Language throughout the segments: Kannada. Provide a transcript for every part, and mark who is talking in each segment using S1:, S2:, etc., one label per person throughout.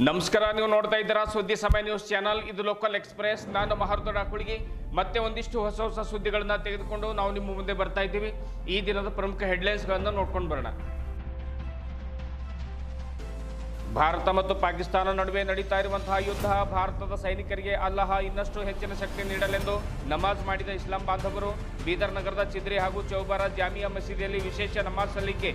S1: ನಮಸ್ಕಾರ, ನೀವು ನೋಡ್ತಾ ಇದ್ದೀರಾ ಸುದ್ದಿ ಸಮಯ ನ್ಯೂಸ್ ಚಾನಲ್. ಇದು ಲೋಕಲ್ ಎಕ್ಸ್ಪ್ರೆಸ್. ನಾನು ಮಹರ್ದೊಡ ಕುಳಿಗೆ ಮತ್ತೆ ಒಂದಿಷ್ಟು ಹೊಸ ಸುದ್ದಿಗಳನ್ನ ತೆಗೆದುಕೊಂಡು ನಾವು ನಿಮ್ಮ ಮುಂದೆ ಬರ್ತಾ ಇದ್ದೀವಿ. ಈ ದಿನದ ಪ್ರಮುಖ ಹೆಡ್ಲೈನ್ಸ್ಗಳನ್ನು ನೋಡ್ಕೊಂಡು ಬರೋಣ. ಭಾರತ ಮತ್ತು ಪಾಕಿಸ್ತಾನ ನಡುವೆ ನಡೀತಾ ಇರುವಂತಹ ಯುದ್ಧ, ಭಾರತದ ಸೈನಿಕರಿಗೆ ಅಲ್ಲಾಹ ಇನ್ನಷ್ಟು ಹೆಚ್ಚಿನ ಶಕ್ತಿ ನೀಡಲೆಂದು ನಮಾಜ್ ಮಾಡಿದ ಇಸ್ಲಾಂ ಬಾಂಧವರು. ಬೀದರ್ ನಗರದ ಚಿದ್ರಿ ಹಾಗೂ ಚೌಬಾರ ಜಾಮಿಯಾ ಮಸೀದಿಯಲ್ಲಿ ವಿಶೇಷ ನಮಾಜ್ ಸಲ್ಲಿಕೆ.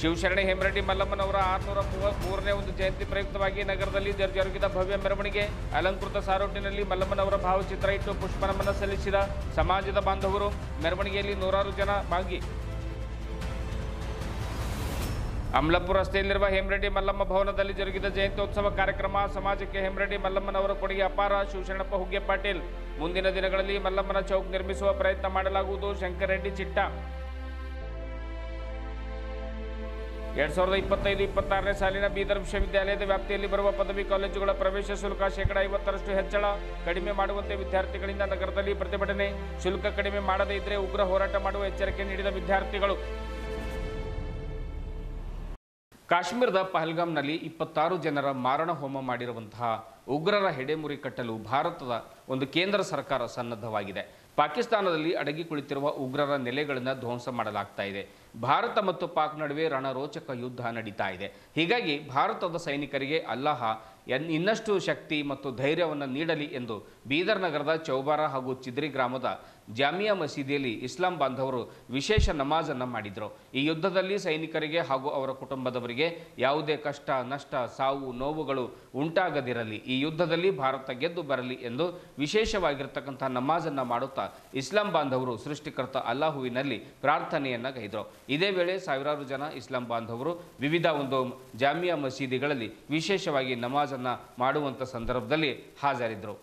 S1: ಶಿವಶರಣೆ ಹೇಮರೆಡ್ಡಿ ಮಲ್ಲಮ್ಮನವರ 633ನೇ ಜಯಂತಿ ಪ್ರಯುಕ್ತವಾಗಿ ನಗರದಲ್ಲಿ ಜರುಗಿದ ಭವ್ಯ ಮೆರವಣಿಗೆ. ಅಲಂಕೃತ ಸಾರೋಟಿನಲ್ಲಿ ಮಲ್ಲಮ್ಮನವರ ಭಾವಚಿತ್ರ ಇಟ್ಟು ಪುಷ್ಪನಮನ ಸಲ್ಲಿಸಿದ ಸಮಾಜದ ಬಾಂಧವರು. ಮೆರವಣಿಗೆಯಲ್ಲಿ ನೂರಾರು ಜನ ಭಾಗಿ. ಅಮಲಾಪುರ ರಸ್ತೆಯಲ್ಲಿರುವ ಹೇಮರೆಡ್ಡಿ ಮಲ್ಲಮ್ಮ ಭವನದಲ್ಲಿ ಜರುಗಿದ ಜಯಂತ್ಯೋತ್ಸವ ಕಾರ್ಯಕ್ರಮ. ಸಮಾಜಕ್ಕೆ ಹೇಮರೆಡ್ಡಿ ಮಲ್ಲಮ್ಮನವರ ಕೊಡುಗೆ ಅಪಾರ. ಶಿವಶರಣಪ್ಪ ಹುಗ್ಗೆ ಪಾಟೀಲ್. ಮುಂದಿನ ದಿನಗಳಲ್ಲಿ ಮಲ್ಲಮ್ಮನ ಚೌಕ್ ನಿರ್ಮಿಸುವ ಪ್ರಯತ್ನ ಮಾಡಲಾಗುವುದು. ಶಂಕರರೆಡ್ಡಿ ಚಿಟ್ಟ. 2025-26ನೇ ಸಾಲಿನ ಬೀದರ್ ವಿಶ್ವವಿದ್ಯಾಲಯದ ವ್ಯಾಪ್ತಿಯಲ್ಲಿ ಬರುವ ಪದವಿ ಕಾಲೇಜುಗಳ ಪ್ರವೇಶ ಶುಲ್ಕ 50% ಹೆಚ್ಚಳ ಕಡಿಮೆ ಮಾಡುವಂತೆ ವಿದ್ಯಾರ್ಥಿಗಳಿಂದ ನಗರದಲ್ಲಿ ಪ್ರತಿಭಟನೆ. ಶುಲ್ಕ ಕಡಿಮೆ ಮಾಡದೇ ಇದ್ದರೆ ಉಗ್ರ ಹೋರಾಟ ಮಾಡುವ ಎಚ್ಚರಿಕೆ ನೀಡಿದ ವಿದ್ಯಾರ್ಥಿಗಳು. ಕಾಶ್ಮೀರದ ಪಹಲ್ಗಾಮ್ನಲ್ಲಿ 26 ಜನರ ಮಾರಣ ಹೋಮ ಮಾಡಿರುವಂತಹ ಉಗ್ರರ ಹೆಡೆಮುರಿ ಕಟ್ಟಲು ಭಾರತದ ಒಂದು ಕೇಂದ್ರ ಸರ್ಕಾರ ಸನ್ನದ್ಧವಾಗಿದೆ. ಪಾಕಿಸ್ತಾನದಲ್ಲಿ ಅಡಗಿ ಕುಳಿತಿರುವ ಉಗ್ರರ ನೆಲೆಗಳನ್ನು ಧ್ವಂಸ ಮಾಡಲಾಗ್ತಾ ಇದೆ. ಭಾರತ ಮತ್ತು ಪಾಕ್ ನಡುವೆ ರಣರೋಚಕ ಯುದ್ಧ ನಡೀತಾ ಇದೆ. ಹೀಗಾಗಿ ಭಾರತದ ಸೈನಿಕರಿಗೆ ಅಲ್ಲಾಹ ಇನ್ನಷ್ಟು ಶಕ್ತಿ ಮತ್ತು ಧೈರ್ಯವನ್ನು ನೀಡಲಿ ಎಂದು ಬೀದರ್ ನಗರದ ಚೌಬಾರ ಹಾಗೂ ಚಿದ್ರಿ ಗ್ರಾಮದ ಜಾಮಿಯಾ ಮಸೀದಿಯಲ್ಲಿ ಇಸ್ಲಾಂ ಬಾಂಧವರು ವಿಶೇಷ ನಮಾಜನ್ನು ಮಾಡಿದರು. ಈ ಯುದ್ಧದಲ್ಲಿ ಸೈನಿಕರಿಗೆ ಹಾಗೂ ಅವರ ಕುಟುಂಬದವರಿಗೆ ಯಾವುದೇ ಕಷ್ಟ, ನಷ್ಟ, ಸಾವು, ನೋವುಗಳು ಉಂಟಾಗದಿರಲಿ, ಈ ಯುದ್ಧದಲ್ಲಿ ಭಾರತ ಗೆದ್ದು ಬರಲಿ ಎಂದು ವಿಶೇಷವಾಗಿರ್ತಕ್ಕಂಥ ನಮಾಜನ್ನು ಮಾಡುತ್ತಾ ಇಸ್ಲಾಂ ಬಾಂಧವರು ಸೃಷ್ಟಿಕರ್ತ ಅಲ್ಲಾಹುವಿನಲ್ಲಿ ಪ್ರಾರ್ಥನೆಯನ್ನು ಗೈದರು. ಇದೇ ವೇಳೆ ಸಾವಿರಾರು ಜನ ಇಸ್ಲಾಂ ಬಾಂಧವರು ವಿವಿಧ ಜಾಮಿಯಾ ಮಸೀದಿಗಳಲ್ಲಿ ವಿಶೇಷವಾಗಿ ನಮಾಜನ್ನು ಮಾಡುವಂಥ ಸಂದರ್ಭದಲ್ಲಿ ಹಾಜರಿದ್ದರು.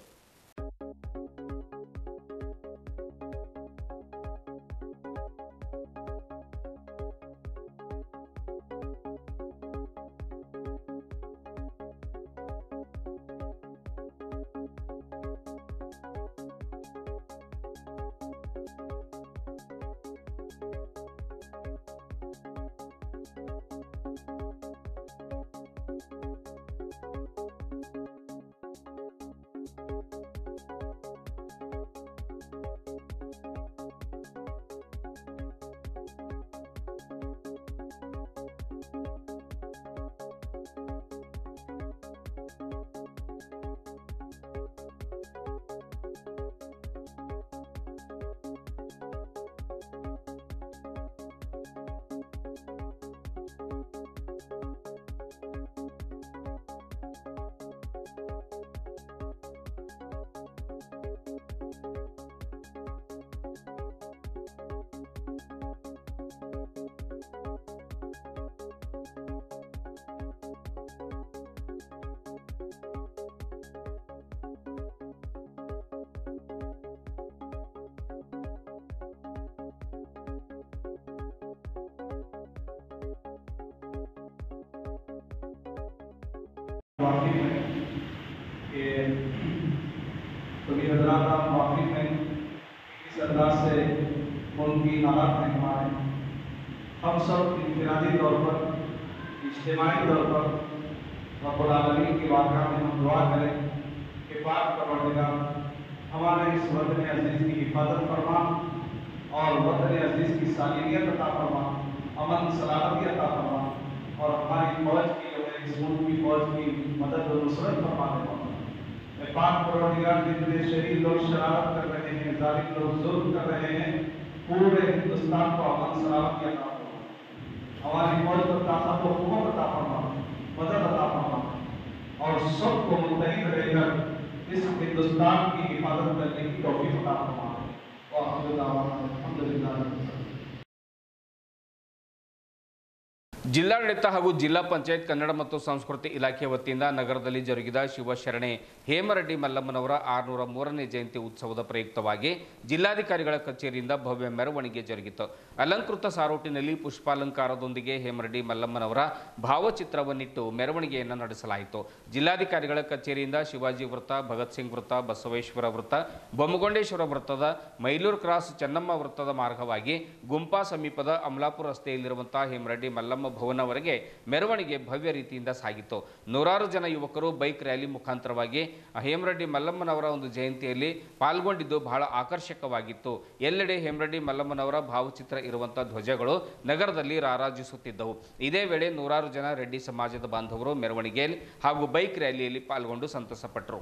S2: वाकिफ हैं कि कभी हजरात आप वाकिफ हैं किस अंदाज से उनकी हालात में हमारे हम सब इनफरादी तौर पर, इज्तिमाई तौर पर रब्बुल आलमीन की बारगाह में हम दुआ करें कि पाक परवरदिगार हमारे इस वतन अजीज़ की हिफाजत फरमा और वतन अजीज़ की सालियत अता फरमा, अमन सलामती अता फरमा और हमारी फौज की इस मुल्क की फौज की मदद और नुसरत फरमा दे। मैं पाक परवरदिगार जितने शहीद लोग शरारत कर रहे हैं, जालिम लोग जुल्म कर रहे हैं, पूरे हिंदुस्तान को अमन सलामती अता फरमा, हमारी फौज को ताकत और कुव्वत अता फरमा, मदद अता फरमा और सबको मुत्तहिद रहकर इस हिंदुस्तान की हिफाजत करने की तौफीक अता फरमा।
S1: ಜಿಲ್ಲಾಡಳಿತ ಹಾಗೂ ಜಿಲ್ಲಾ ಪಂಚಾಯತ್ ಕನ್ನಡ ಮತ್ತು ಸಂಸ್ಕೃತಿ ಇಲಾಖೆ ವತಿಯಿಂದ ನಗರದಲ್ಲಿ ಜರುಗಿದ ಶಿವಶರಣೆ ಹೇಮರೆಡ್ಡಿ ಮಲ್ಲಮ್ಮನವರ 603ನೇ ಜಯಂತಿ ಉತ್ಸವದ ಪ್ರಯುಕ್ತವಾಗಿ ಜಿಲ್ಲಾಧಿಕಾರಿಗಳ ಕಚೇರಿಯಿಂದ ಭವ್ಯ ಮೆರವಣಿಗೆ ಜರುಗಿತು. ಅಲಂಕೃತ ಸಾರೋಟಿನಲ್ಲಿ ಪುಷ್ಪಾಲಂಕಾರದೊಂದಿಗೆ ಹೇಮರೆಡ್ಡಿ ಮಲ್ಲಮ್ಮನವರ ಭಾವಚಿತ್ರವನ್ನಿಟ್ಟು ಮೆರವಣಿಗೆಯನ್ನು ನಡೆಸಲಾಯಿತು. ಜಿಲ್ಲಾಧಿಕಾರಿಗಳ ಕಚೇರಿಯಿಂದ ಶಿವಾಜಿ ವೃತ್ತ, ಭಗತ್ ಸಿಂಗ್ ವೃತ್ತ, ಬಸವೇಶ್ವರ ವೃತ್ತ, ಬೊಮ್ಮಗೊಂಡೇಶ್ವರ ವೃತ್ತದ ಮೈಲೂರು ಕ್ರಾಸ್, ಚೆನ್ನಮ್ಮ ವೃತ್ತದ ಮಾರ್ಗವಾಗಿ ಗುಂಪಾ ಸಮೀಪದ ಅಮಲಾಪುರ ರಸ್ತೆಯಲ್ಲಿರುವಂತಹ ಹೇಮರೆಡ್ಡಿ ಮಲ್ಲಮ್ಮ ಭವನವರೆಗೆ ಮೆರವಣಿಗೆ ಭವ್ಯ ರೀತಿಯಿಂದ ಸಾಗಿತು. ನೂರಾರು ಜನ ಯುವಕರು ಬೈಕ್ ರ್ಯಾಲಿ ಮುಖಾಂತರವಾಗಿ ಹೇಮರೆಡ್ಡಿ ಮಲ್ಲಮ್ಮನವರ ಒಂದು ಜಯಂತಿಯಲ್ಲಿ ಪಾಲ್ಗೊಂಡಿದ್ದು ಬಹಳ ಆಕರ್ಷಕವಾಗಿತ್ತು. ಎಲ್ಲೆಡೆ ಹೇಮರೆಡ್ಡಿ ಮಲ್ಲಮ್ಮನವರ ಭಾವಚಿತ್ರ ಇರುವಂತಹ ಧ್ವಜಗಳು ನಗರದಲ್ಲಿ ರಾರಾಜಿಸುತ್ತಿದ್ದವು. ಇದೇ ವೇಳೆ ನೂರಾರು ಜನ ರೆಡ್ಡಿ ಸಮಾಜದ ಬಾಂಧವರು ಮೆರವಣಿಗೆಯಲ್ಲಿ ಹಾಗೂ ಬೈಕ್ ರ್ಯಾಲಿಯಲ್ಲಿ ಪಾಲ್ಗೊಂಡು ಸಂತಸಪಟ್ಟರು.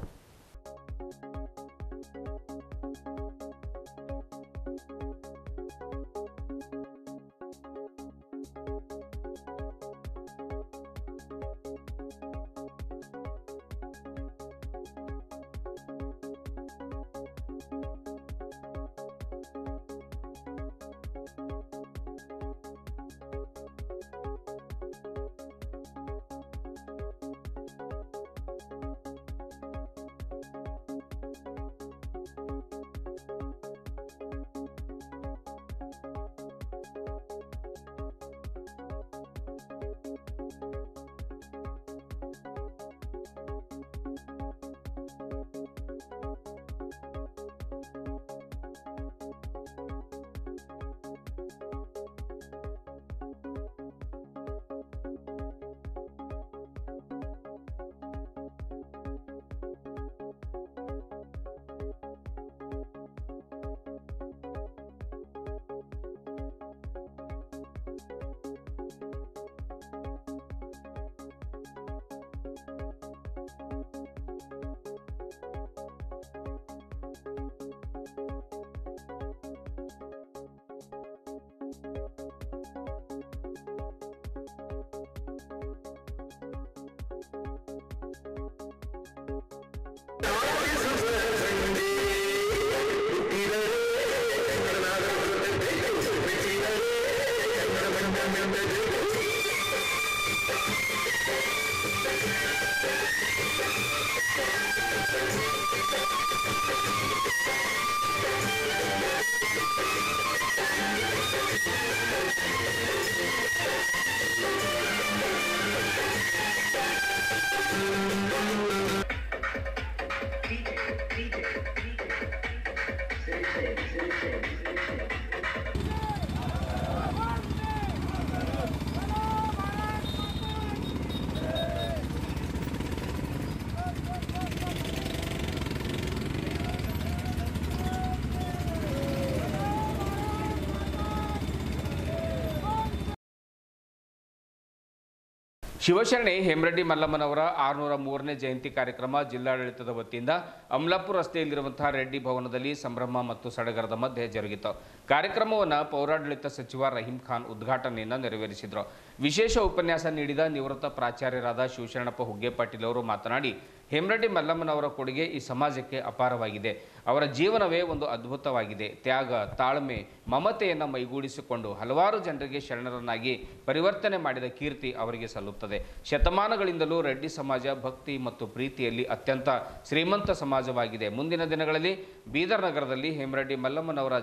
S1: ಶಿವಶರಣೆ ಹೇಮರೆಡ್ಡಿ ಮಲ್ಲಮ್ಮನವರ 603ನೇ ಜಯಂತಿ ಕಾರ್ಯಕ್ರಮ ಜಿಲ್ಲಾಡಳಿತದ ವತಿಯಿಂದ ಅಮಲಾಪುರ ರಸ್ತೆಯಲ್ಲಿರುವಂತಹ ರೆಡ್ಡಿ ಭವನದಲ್ಲಿ ಸಂಭ್ರಮ ಮತ್ತು ಸಡಗರದ ಮಧ್ಯೆ ಜರುಗಿತು. ಕಾರ್ಯಕ್ರಮವನ್ನು ಪೌರಾಡಳಿತ ಸಚಿವ ರಹೀಂ ಖಾನ್ ಉದ್ಘಾಟನೆಯನ್ನು ನೆರವೇರಿಸಿದರು. ವಿಶೇಷ ಉಪನ್ಯಾಸ ನೀಡಿದ ನಿವೃತ್ತ ಪ್ರಾಚಾರ್ಯರಾದ ಶಿವಶರಣಪ್ಪ ಹುಗ್ಗೇಪಾಟೀಲ್ ಅವರು ಮಾತನಾಡಿ, ಹೇಮರೆಡ್ಡಿ ಮಲ್ಲಮ್ಮನವರ ಕೊಡುಗೆ ಈ ಸಮಾಜಕ್ಕೆ ಅಪಾರವಾಗಿದೆ. ಅವರ ಜೀವನವೇ ಒಂದು ಅದ್ಭುತವಾಗಿದೆ. ತ್ಯಾಗ, ತಾಳ್ಮೆ, ಮಮತೆಯನ್ನು ಮೈಗೂಡಿಸಿಕೊಂಡು ಹಲವಾರು ಜನರಿಗೆ ಶರಣರನ್ನಾಗಿ ಪರಿವರ್ತನೆ ಮಾಡಿದ ಕೀರ್ತಿ ಅವರಿಗೆ ಸಲ್ಲುತ್ತದೆ. ಶತಮಾನಗಳಿಂದಲೂ ರೆಡ್ಡಿ ಸಮಾಜ ಭಕ್ತಿ ಮತ್ತು ಪ್ರೀತಿಯಲ್ಲಿ ಅತ್ಯಂತ ಶ್ರೀಮಂತ ಸಮಾಜವಾಗಿದೆ. ಮುಂದಿನ ದಿನಗಳಲ್ಲಿ ಬೀದರ್ ನಗರದಲ್ಲಿ ಹೇಮರೆಡ್ಡಿ ಮಲ್ಲಮ್ಮನವರ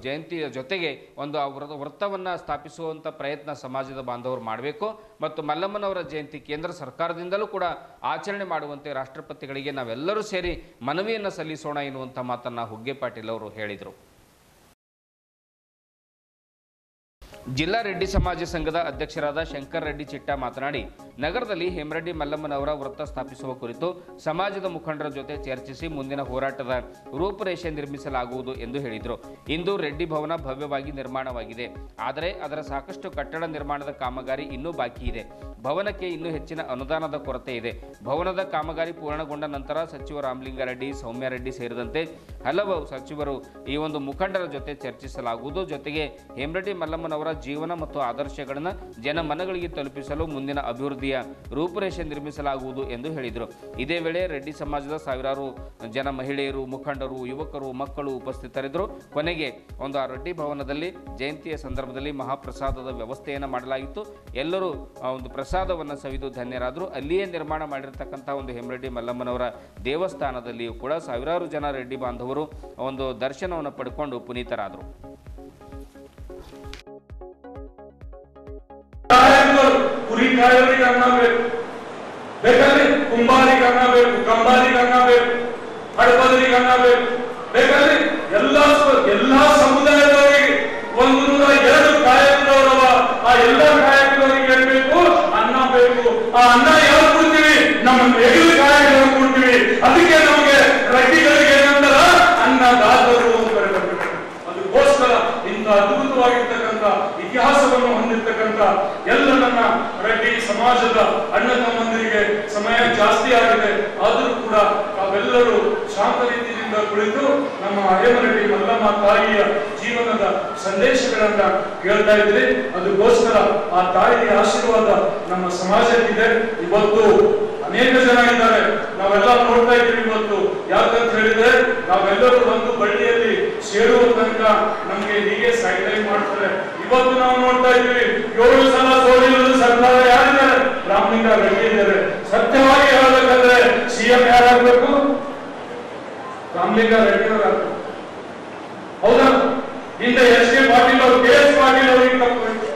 S1: ಜಯಂತಿಯ ಜೊತೆಗೆ ಒಂದು ವೃತ್ತವನ್ನು ಸ್ಥಾಪಿಸುವಂಥ ಪ್ರಯತ್ನ ಸಮಾಜದ ಬಾಂಧವರು ಮಾಡಬೇಕು ಮತ್ತು ಮಲ್ಲಮ್ಮನವರ ಜಯಂತಿ ಕೇಂದ್ರ ಸರ್ಕಾರದಿಂದಲೂ ಕೂಡ ಆಚರಣೆ ಮಾಡುವಂತೆ ರಾಷ್ಟ್ರಪತಿಗಳಿಗೆ ನಾವೆಲ್ಲರೂ ಸೇರಿ ಮನವಿಯನ್ನು ಸಲ್ಲಿಸೋಣ ಎನ್ನುವಂಥ ಮಾತನ್ನು ಹುಗ್ಗೇಪಾಟೀಲ್ ಅವರು ಹೇಳಿದರು. ಜಿಲ್ಲಾ ರೆಡ್ಡಿ ಸಮಾಜ ಸಂಘದ ಅಧ್ಯಕ್ಷರಾದ ಶಂಕರ್ ರೆಡ್ಡಿ ಚಿಟ್ಟ ಮಾತನಾಡಿ, ನಗರದಲ್ಲಿ ಹೇಮರೆಡ್ಡಿ ಮಲ್ಲಮ್ಮನವರ ವೃತ್ತ ಸ್ಥಾಪಿಸುವ ಕುರಿತು ಸಮಾಜದ ಮುಖಂಡರ ಜೊತೆ ಚರ್ಚಿಸಿ ಮುಂದಿನ ಹೋರಾಟದ ರೂಪುರೇಷೆ ನಿರ್ಮಿಸಲಾಗುವುದು ಎಂದು ಹೇಳಿದರು. ಇಂದು ರೆಡ್ಡಿ ಭವನ ಭವ್ಯವಾಗಿ ನಿರ್ಮಾಣವಾಗಿದೆ. ಆದರೆ ಅದರ ಸಾಕಷ್ಟು ಕಟ್ಟಡ ನಿರ್ಮಾಣದ ಕಾಮಗಾರಿ ಇನ್ನೂ ಬಾಕಿ ಇದೆ. ಭವನಕ್ಕೆ ಇನ್ನೂ ಹೆಚ್ಚಿನ ಅನುದಾನದ ಕೊರತೆ ಇದೆ. ಭವನದ ಕಾಮಗಾರಿ ಪೂರ್ಣಗೊಂಡ ನಂತರ ಸಚಿವ ರಾಮಲಿಂಗಾರೆಡ್ಡಿ, ಸೌಮ್ಯ ರೆಡ್ಡಿ ಸೇರಿದಂತೆ ಹಲವು ಸಚಿವರು ಈ ಒಂದು ಮುಖಂಡರ ಜೊತೆ ಚರ್ಚಿಸಲಾಗುವುದು. ಜೊತೆಗೆ ಹೇಮರೆಡ್ಡಿ ಮಲ್ಲಮ್ಮನವರ ಜೀವನ ಮತ್ತು ಆದರ್ಶಗಳನ್ನು ಜನಮನಗಳಿಗೆ ತಲುಪಿಸಲು ಮುಂದಿನ ಅಭಿವೃದ್ಧಿಯ ರೂಪುರೇಷೆ ನಿರ್ಮಿಸಲಾಗುವುದು ಎಂದು ಹೇಳಿದರು. ಇದೇ ವೇಳೆ ರೆಡ್ಡಿ ಸಮಾಜದ ಸಾವಿರಾರು ಜನ ಮಹಿಳೆಯರು, ಮುಖಂಡರು, ಯುವಕರು, ಮಕ್ಕಳು ಉಪಸ್ಥಿತರಿದ್ದರು. ಕೊನೆಗೆ ಒಂದು ರೆಡ್ಡಿ ಭವನದಲ್ಲಿ ಜಯಂತಿಯ ಸಂದರ್ಭದಲ್ಲಿ ಮಹಾಪ್ರಸಾದದ ವ್ಯವಸ್ಥೆಯನ್ನು ಮಾಡಲಾಗಿತ್ತು. ಎಲ್ಲರೂ ಒಂದು ಪ್ರಸಾದವನ್ನು ಸವಿದು ಧನ್ಯರಾದರು. ಅಲ್ಲಿಯೇ ನಿರ್ಮಾಣ ಮಾಡಿರ್ತಕ್ಕಂಥ ಒಂದು ಹೇಮರೆಡ್ಡಿ ಮಲ್ಲಮ್ಮನವರ ದೇವಸ್ಥಾನದಲ್ಲಿಯೂ ಕೂಡ ಸಾವಿರಾರು ಜನ ರೆಡ್ಡಿ ಬಾಂಧವರು ಒಂದು ದರ್ಶನವನ್ನು ಪಡ್ಕೊಂಡು ಪುನೀತರಾದರು. ಬೇಕಾದ್ರೆ ಕುಂಬಾರಿಗನ್ನ ಬೇಕು, ಕಂಬಾರಿಗನ್ನ ಬೇಕು, ಹಡಪದರಿಗನ್ನ ಬೇಕು, ಬೇಕಾದ್ರೆ ಎಲ್ಲಾ ಸಮುದಾಯದವರಿಗೆ 102 ಕಾಯಕದವರವ
S3: ಆ ಅನ್ನ ಯಾರು ಕೊಡ್ತೀವಿ? ನಮ್ಮ ನೇಗಿಲು ಕಾಯಿಗಳು ಕೊಡ್ತೀವಿ. ಅದಕ್ಕೆ ನಮಗೆ ರೆಡ್ಡಿಗಳಿಗೆ ಏನಂತಾರ ಅನ್ನದಾತರು ಅಂತ ಕರೆಯಬೇಕು. ಅದಕ್ಕೋಸ್ಕರ ಇಂಥ ಅದ್ಭುತವಾಗಿರ್ತಕ್ಕಂಥ ಇತಿಹಾಸವನ್ನು ಹೊಂದಿರತಕ್ಕಂಥ ಎಲ್ಲ ನನ್ನ ರೆಡ್ಡಿ ಸಮಾಜದ ಅಣ್ಣ ತಮ್ಮಂದಿರಿಗೆ ಸಮಯ ಜಾಸ್ತಿ ಆಗಿದೆ. ಆದರೂ ಕೂಡ ತಾವೆಲ್ಲರೂ ಶಾಂತ ರೀತಿಯಿಂದ ಕುಳಿತು ನಮ್ಮ ಹೇಮರೆಡ್ಡಿ ಮಲ್ಲಮ್ಮ ತಾಯಿಯ ಜೀವನದ ಸಂದೇಶಗಳನ್ನ ಕೇಳ್ತಾ ಇದ್ರಿ. ಅದಕ್ಕೋಸ್ಕರ ಆ ತಾಯಿಯ ಆಶೀರ್ವಾದ ನಮ್ಮ ಸಮಾಜಕ್ಕಿದೆ. ಇವತ್ತು ಅನೇಕ ಜನ ಇದ್ದಾರೆ, ನಾವೆಲ್ಲ ನೋಡ್ತಾ ಇದ್ದೀವಿ. ಇವತ್ತು ಯಾಕಂತ ಹೇಳಿದ್ರೆ ನಾವೆಲ್ಲರೂ ಒಂದು ಬಳ್ಳಿಯಲ್ಲಿ ಸೇರುವ ತನಕ ನಮ್ಗೆ ಹೀಗೆ ಸೈಡ್ಲೈನ್ ಮಾಡ್ತಾರೆ. ಇವತ್ತು ನಾವು ನೋಡ್ತಾ ಇದ್ದೀವಿ 7 ಸಲ ಸೋಲಿಲ್ಲದ ಸರ್ಕಾರ ಯಾರಿದ್ದಾರೆ? ರಾಮಲಿಂಗ ರೆಡ್ಡಿ ಇದ್ದಾರೆ. ಸತ್ಯವಾಗಿ ಹೇಳಬೇಕಂದ್ರೆ ಸಿಎಂ ಯಾರಾಗಬೇಕು? ರಾಮಲಿಂಗ ರೆಡ್ಡಿ ಅವರಾಗಬೇಕು. ಹೌದಾ? ಹಿಂದೆ ಎಸ್ ಕೆ ಪಾಟೀಲ್ ಅವರು, ಕೆ ಎಸ್ ಪಾಟೀಲ್ ಅವರಿಗೆ ತಪ್ಪಬೇಕು.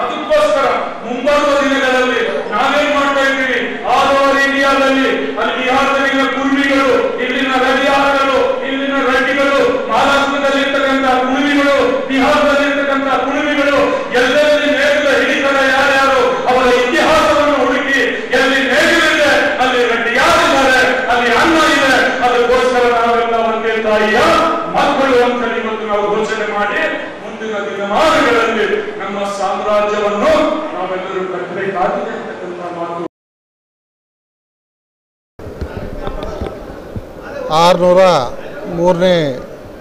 S3: ಅದಕ್ಕೋಸ್ಕರ ಮುಂಬರುವ ದಿನಗಳಲ್ಲಿ ನಾವೇನ್ ಮಾಡ್ತಾ ಇದ್ದೀವಿ? ಆಲ್ ಓವರ್ ಇಂಡಿಯಾದಲ್ಲಿ ಅಲ್ಲಿ ಬಿಹಾರದಲ್ಲಿನ ಕುರ್ಮಿಗಳು, ಇಲ್ಲಿನ ರಡಿಯಾರಗಳು, ಇಲ್ಲಿನ ರೆಡ್ಡಿಗಳು, ಮಹಾರಾಷ್ಟ್ರದಲ್ಲಿರ್ತಕ್ಕಂಥ ಕುರುಮಿಗಳು, ಬಿಹಾರದಲ್ಲಿರ್ತಕ್ಕಂಥ ಕುರುಮಿಗಳು, ಎಲ್ಲೆಲ್ಲಿ ನೇಗಿಲ ಹಿಡಿತರ ಯಾರ್ಯಾರು ಅವರ ಇತಿಹಾಸವನ್ನು ಹುಡುಕಿ ಎಲ್ಲಿ ನೇಗಿಲಿದೆ ಅಲ್ಲಿ ರೆಡ್ಡಿ ಯಾರಿದ್ದಾರೆ, ಅಲ್ಲಿ ಅನ್ನ ಇದೆ. ಅದಕ್ಕೋಸ್ಕರ ನಾವೆಲ್ಲ ಒಂದೇ ತಾಯಿಯ ಮಕ್ಕಳು ಅಂತ ಇವತ್ತು ನಾವು ಘೋಷಣೆ ಮಾಡಿ ಮುಂದಿನ ದಿನಮಾನಗಳಲ್ಲಿ ನಮ್ಮ ಸಾಮ್ರಾಜ್ಯವನ್ನು ನಾವೆಲ್ಲರೂ ಕಟ್ಟಬೇಕಾಗಿದೆ ಅಂತಕ್ಕಂಥ ಮಾತು.
S4: 603ನೇ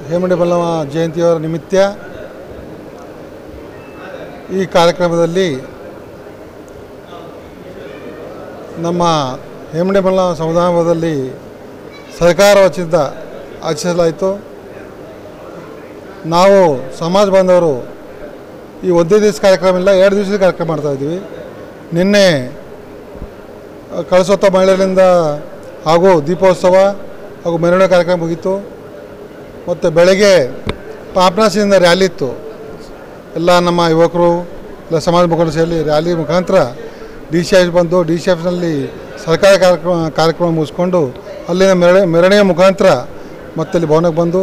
S4: ಹೇಮಡಿ ಮಲ್ಲಮ್ಮ ಜಯಂತಿಯವರ ನಿಮಿತ್ತ ಈ ಕಾರ್ಯಕ್ರಮದಲ್ಲಿ ನಮ್ಮ ಹೇಮಡಿ ಮಲ್ಲಮ್ಮ ಸಮುದಾಯದಲ್ಲಿ ಸರ್ಕಾರ ವತಿಯಿಂದ ಆಚರಿಸಲಾಯಿತು. ನಾವು ಸಮಾಜ ಬಾಂಧವರು ಈ ಒಂದೇ ದಿವಸ ಕಾರ್ಯಕ್ರಮ ಇಲ್ಲ, 2 ದಿವಸದ ಕಾರ್ಯಕ್ರಮ ಮಾಡ್ತಾಯಿದ್ದೀವಿ. ನಿನ್ನೆ ಕಳಸೋತ್ತ ಮಹಿಳೆಯರಿಂದ ಹಾಗೂ ದೀಪೋತ್ಸವ ಹಾಗೂ ಮೆರವಣಿಗೆ ಕಾರ್ಯಕ್ರಮ ಮುಗೀತು. ಮತ್ತು ಬೆಳಗ್ಗೆ ಪಾಪನಾಶದಿಂದ ರ್ಯಾಲಿ ಇತ್ತು. ಎಲ್ಲ ನಮ್ಮ ಯುವಕರು ಎಲ್ಲ ಸಮಾಜ ಮುಖಂಡರು ಸೇರಿ ರ್ಯಾಲಿ ಮುಖಾಂತರ DCF ಬಂದು DCFನಲ್ಲಿ ಸರ್ಕಾರಿ ಕಾರ್ಯಕ್ರಮ ಮುಗಿಸ್ಕೊಂಡು ಅಲ್ಲಿನ ಮೆರವಣಿಗೆ ಮುಖಾಂತರ ಮತ್ತೆ ಇಲ್ಲಿ ಭವನಕ್ಕೆ ಬಂದು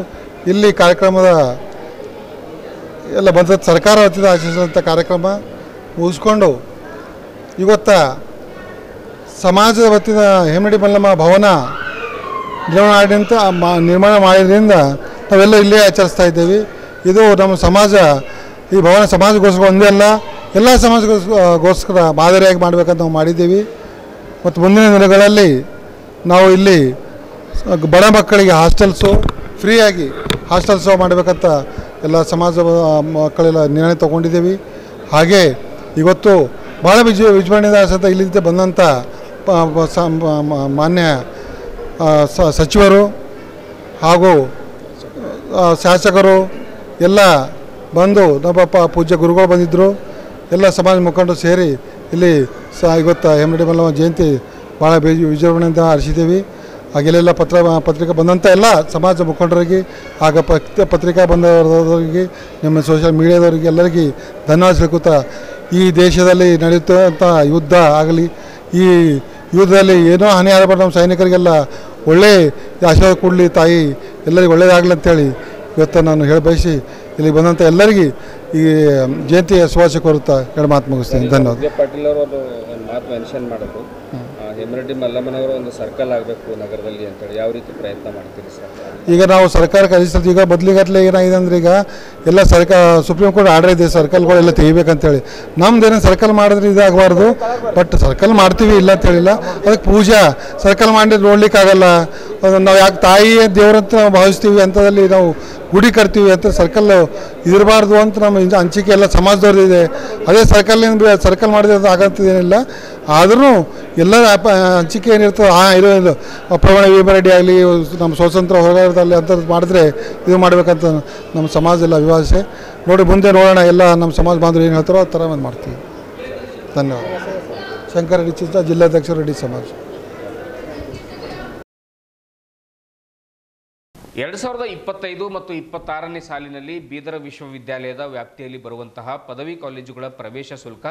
S4: ಇಲ್ಲಿ ಕಾರ್ಯಕ್ರಮದ ಎಲ್ಲ ಬಂದ ಸರ್ಕಾರ ವತಿಯಿಂದ ಆಚರಿಸಿದಂಥ ಕಾರ್ಯಕ್ರಮ ಮುಗಿಸ್ಕೊಂಡು ಇವತ್ತು ಸಮಾಜದ ವತಿಯಿಂದ ಹೇಮಡಿ ಮಲ್ಲಮ್ಮ ಭವನ ನಿರ್ಮಾಣ ಮಾಡಿದ್ರಿಂದ ನಾವೆಲ್ಲ ಇಲ್ಲೇ ಆಚರಿಸ್ತಾ ಇದ್ದೇವೆ. ಇದು ನಮ್ಮ ಸಮಾಜ, ಈ ಭವನ ಸಮಾಜಗೋಸ್ಕರ ಒಂದೇ ಅಲ್ಲ, ಎಲ್ಲ ಸಮಾಜಗೋಸ್ಕರ ಮಾದರಿಯಾಗಿ ಮಾಡಬೇಕಂತ ನಾವು ಮಾಡಿದ್ದೀವಿ. ಮತ್ತು ಮುಂದಿನ ದಿನಗಳಲ್ಲಿ ನಾವು ಇಲ್ಲಿ ಬಡ ಮಕ್ಕಳಿಗೆ ಹಾಸ್ಟೆಲ್ಸು ಫ್ರೀಯಾಗಿ ಹಾಸ್ಟೆಲ್ಸು ಮಾಡಬೇಕಂತ ಎಲ್ಲ ಸಮಾಜ ಮಕ್ಕಳೆಲ್ಲ ನಿರ್ಣಯ ತಗೊಂಡಿದ್ದೀವಿ. ಹಾಗೆ ಇವತ್ತು ಭಾಳ ವಿಜೃಂಭಣೆಯಿಂದ ಸಹಿತ ಇಲ್ಲಿಂದ ಬಂದಂಥ ಮಾನ್ಯ ಸಚಿವರು ಹಾಗೂ ಶಾಸಕರು ಎಲ್ಲ ಬಂದು ನಮ್ಮ ಪೂಜ್ಯ ಗುರುಗಳು ಬಂದಿದ್ದರು. ಎಲ್ಲ ಸಮಾಜ ಮುಖಂಡರು ಸೇರಿ ಇಲ್ಲಿ ಇವತ್ತು ಹೇಮಡಿ ಮಲ್ಲಮ್ಮ ಜಯಂತಿ ಭಾಳ ವಿಜೃಂಭಣೆಯಿಂದ ಆರಿಸಿದ್ದೀವಿ. ಹಾಗೆಲ್ಲ ಪತ್ರಿಕೆ ಬಂದಂಥ ಎಲ್ಲ ಸಮಾಜ ಮುಖಂಡರಿಗೆ ಆಗ ಪತ್ರಿಕಾ ಬಂದವರಿಗೆ ನಿಮ್ಮ ಸೋಷಿಯಲ್ ಮೀಡಿಯಾದವರಿಗೆ ಎಲ್ಲರಿಗೆ ಧನ್ಯವಾದ ಹೇಳ್ಕೊತಾ, ಈ ದೇಶದಲ್ಲಿ ನಡೆಯುವಂಥ ಯುದ್ಧ ಆಗಲಿ, ಈ ಯುದ್ಧದಲ್ಲಿ ಏನೋ ಹಾನಿ ಆಗಬಾರ್ದು, ನಮ್ಮ ಸೈನಿಕರಿಗೆಲ್ಲ ಒಳ್ಳೆ ಆಶೀರ್ವಾದ ಕೊಡಲಿ ತಾಯಿ, ಎಲ್ಲರಿಗೂ ಒಳ್ಳೆಯದಾಗಲಿ ಅಂತೇಳಿ ಇವತ್ತು ನಾನು ಹೇಳಿ ಬಯಸಿ ಇಲ್ಲಿ ಬಂದಂಥ ಎಲ್ಲರಿಗೆ ಈ ಜಯಂತಿಯ ಶುಭಾಶಯ ಕೋರುತ್ತಾ ಎರಡು ಮಾತು ಮುಗಿಸ್ತೇನೆ. ಧನ್ಯವಾದ.
S1: ಪಾಟೀಲ್ ಅವರು ಒಂದು ಮಾತು ಮೆನ್ಷನ್ ಮಾಡೋದು, ಹೇಮರೆಡ್ಡಿ ಮಲ್ಲಮ್ಮನವರು ಒಂದು ಸರ್ಕಲ್ ಆಗಬೇಕು ನಗರದಲ್ಲಿ ಅಂತೇಳಿ ಯಾವ ರೀತಿ ಪ್ರಯತ್ನ ಮಾಡ್ತೀರಿ ಸರ್?
S4: ಈಗ ನಾವು ಸರ್ಕಾರಕ್ಕೆ ಅಧಿಸ್ತೀವಿ. ಈಗ ಬದಲಿಗಟ್ಟಲೆ ಏನಾಗಿದೆ ಅಂದರೆ ಈಗ ಎಲ್ಲ ಸುಪ್ರೀಂ ಕೋರ್ಟ್ ಆರ್ಡರ್ ಇದೆ ಸರ್ಕಲ್ಗಳೆಲ್ಲ ತೆಗಿಬೇಕಂತೇಳಿ. ನಮ್ದೇನೋ ಸರ್ಕಲ್ ಮಾಡಿದ್ರೆ ಇದಾಗಬಾರ್ದು, ಬಟ್ ಸರ್ಕಲ್ ಮಾಡ್ತೀವಿ ಇಲ್ಲ ಅಂತೇಳಿಲ್ಲ. ಅದಕ್ಕೆ ಪೂಜಾ ಸರ್ಕಲ್ ಮಾಡಿ ನೋಡ್ಲಿಕ್ಕಾಗಲ್ಲ. ನಾವು ಯಾಕೆ ತಾಯಿ ದೇವರಂತ ನಾವು ಭಾವಿಸ್ತೀವಿ, ಅಂಥದ್ದಲ್ಲಿ ನಾವು ಗುಡಿ ಕಟ್ತೀವಿ ಅಂತ ಸರ್ಕಲ್ ಇರಬಾರ್ದು ಅಂತ ನಮ್ಮ ಹಂಚಿಕೆ ಎಲ್ಲ ಸಮಾಜದವ್ರದ್ದಿದೆ. ಅದೇ ಸರ್ಕಲ್ ಮಾಡಿದ್ರೆ ಅದು ಆಗಂತದೇನಿಲ್ಲ. ಆದ್ರೂ ಎಲ್ಲ ಹಂಚಿಕೆ ಏನಿರ್ತದೆ ಇರೋದು ಪ್ರವೀಣ ಹೇಮರೆಡ್ಡಿ ಆಗಲಿ, ನಮ್ಮ ಸ್ವಾತಂತ್ರ್ಯ ಹೋರಾಟದಲ್ಲಿ ಅಂಥದ್ದು ಮಾಡಿದ್ರೆ ಇದು ಮಾಡಬೇಕಂತ ನಮ್ಮ ಸಮಾಜದೆಲ್ಲ ಅಭಿಲಾಷೆ. ನೋಡಿ ಮುಂದೆ ನೋಡೋಣ, ಎಲ್ಲ ನಮ್ಮ ಸಮಾಜ ಬಾಂಧವರು ಏನು ಹೇಳ್ತಾರೋ ಆ ಥರ ಒಂದು ಮಾಡ್ತೀವಿ. ಧನ್ಯವಾದ. ಶಂಕರ ರೆಡ್ಡಿ ಚಿತ್ತ, ಜಿಲ್ಲಾಧ್ಯಕ್ಷರು ರೆಡ್ಡಿ ಸಮಾಜ.
S1: 2025 ಮತ್ತು 26ನೇ ಸಾಲಿನಲ್ಲಿ ಬೀದರ ವಿಶ್ವವಿದ್ಯಾಲಯದ ವ್ಯಾಪ್ತಿಯಲ್ಲಿ ಬರುವಂತಹ ಪದವಿ ಕಾಲೇಜುಗಳ ಪ್ರವೇಶ ಶುಲ್ಕ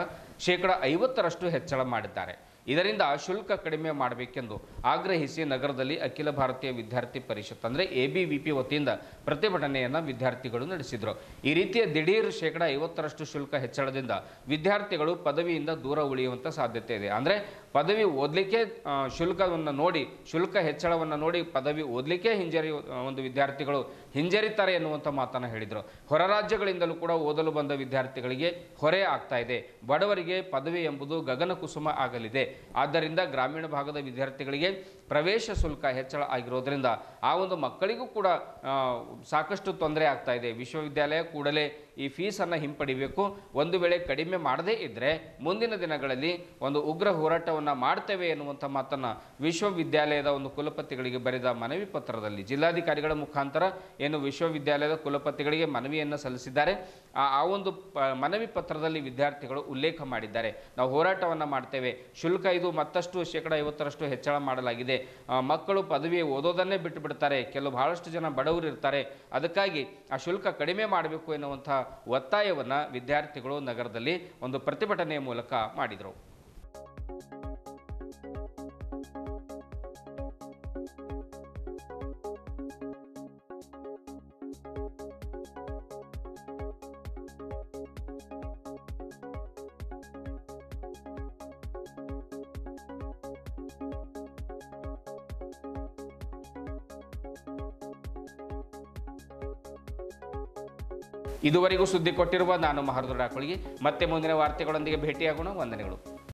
S1: 50% ಹೆಚ್ಚಳ ಮಾಡಿದ್ದಾರೆ. ಇದರಿಂದ ಶುಲ್ಕ ಕಡಿಮೆ ಮಾಡಬೇಕೆಂದು ಆಗ್ರಹಿಸಿ ನಗರದಲ್ಲಿ ಅಖಿಲ ಭಾರತೀಯ ವಿದ್ಯಾರ್ಥಿ ಪರಿಷತ್ ಅಂದರೆ ABVP ವತಿಯಿಂದ ಪ್ರತಿಭಟನೆಯನ್ನು ವಿದ್ಯಾರ್ಥಿಗಳು ನಡೆಸಿದರು. ಈ ರೀತಿಯ ದಿಢೀರ್ 50% ಶುಲ್ಕ ಹೆಚ್ಚಳದಿಂದ ವಿದ್ಯಾರ್ಥಿಗಳು ಪದವಿಯಿಂದ ದೂರ ಉಳಿಯುವಂಥ ಸಾಧ್ಯತೆ ಇದೆ. ಅಂದರೆ ಪದವಿ ಓದಲಿಕ್ಕೆ ಶುಲ್ಕ ಹೆಚ್ಚಳವನ್ನು ನೋಡಿ ಪದವಿ ಓದಲಿಕ್ಕೆ ಒಂದು ವಿದ್ಯಾರ್ಥಿಗಳು ಹಿಂಜರಿತಾರೆ ಎನ್ನುವಂಥ ಮಾತನ್ನು ಹೇಳಿದರು. ಹೊರ ರಾಜ್ಯಗಳಿಂದಲೂ ಕೂಡ ಓದಲು ಬಂದ ವಿದ್ಯಾರ್ಥಿಗಳಿಗೆ ಹೊರೆ ಆಗ್ತಾ ಇದೆ. ಬಡವರಿಗೆ ಪದವಿ ಎಂಬುದು ಗಗನ ಕುಸುಮ ಆಗಲಿದೆ. ಆದ್ದರಿಂದ ಗ್ರಾಮೀಣ ಭಾಗದ ವಿದ್ಯಾರ್ಥಿಗಳಿಗೆ ಪ್ರವೇಶ ಶುಲ್ಕ ಹೆಚ್ಚಳ ಆಗಿರೋದ್ರಿಂದ ಆ ಒಂದು ಮಕ್ಕಳಿಗೂ ಕೂಡ ಸಾಕಷ್ಟು ತೊಂದರೆ ಆಗ್ತಾ ಇದೆ. ವಿಶ್ವವಿದ್ಯಾಲಯ ಕೂಡಲೇ ಈ ಫೀಸನ್ನು ಹಿಂಪಡಿಬೇಕು. ಒಂದು ವೇಳೆ ಕಡಿಮೆ ಮಾಡದೇ ಇದ್ದರೆ ಮುಂದಿನ ದಿನಗಳಲ್ಲಿ ಒಂದು ಉಗ್ರ ಹೋರಾಟವನ್ನು ಮಾಡ್ತೇವೆ ಎನ್ನುವಂಥ ಮಾತನ್ನು ವಿಶ್ವವಿದ್ಯಾಲಯದ ಒಂದು ಕುಲಪತಿಗಳಿಗೆ ಬರೆದ ಮನವಿ ಪತ್ರದಲ್ಲಿ ಜಿಲ್ಲಾಧಿಕಾರಿಗಳ ಮುಖಾಂತರ ಏನು ವಿಶ್ವವಿದ್ಯಾಲಯದ ಕುಲಪತಿಗಳಿಗೆ ಮನವಿಯನ್ನು ಸಲ್ಲಿಸಿದ್ದಾರೆ. ಆ ಒಂದು ಮನವಿ ಪತ್ರದಲ್ಲಿ ವಿದ್ಯಾರ್ಥಿಗಳು ಉಲ್ಲೇಖ ಮಾಡಿದ್ದಾರೆ. ನಾವು ಹೋರಾಟವನ್ನು ಮಾಡ್ತೇವೆ, ಶುಲ್ಕ ಇದು ಮತ್ತಷ್ಟು 50% ಹೆಚ್ಚಳ ಮಾಡಲಾಗಿದೆ. ಮಕ್ಕಳು ಪದವಿ ಓದೋದನ್ನೇ ಬಿಟ್ಟು ಬಿಡ್ತಾರೆ, ಬಹಳಷ್ಟು ಜನ ಬಡವರು ಇರ್ತಾರೆ, ಅದಕ್ಕಾಗಿ ಆ ಶುಲ್ಕ ಕಡಿಮೆ ಮಾಡಬೇಕು ಎನ್ನುವಂಥ ಒತ್ತಾಯವನ್ನು ವಿದ್ಯಾರ್ಥಿಗಳು ನಗರದಲ್ಲಿ ಒಂದು ಪ್ರತಿಭಟನೆಯ ಮೂಲಕ ಮಾಡಿದರು. ಇದುವರೆಗೂ ಸುದ್ದಿ ಕೊಟ್ಟಿರುವ ನಾನು ಮಹರ್ದೊಡ್ಡ ಆಕಳಿಗೆ ಮತ್ತೆ ಮುಂದಿನ ವಾರ್ತೆಗಳೊಂದಿಗೆ ಭೇಟಿಯಾಗೋಣ. ವಂದನೆಗಳು.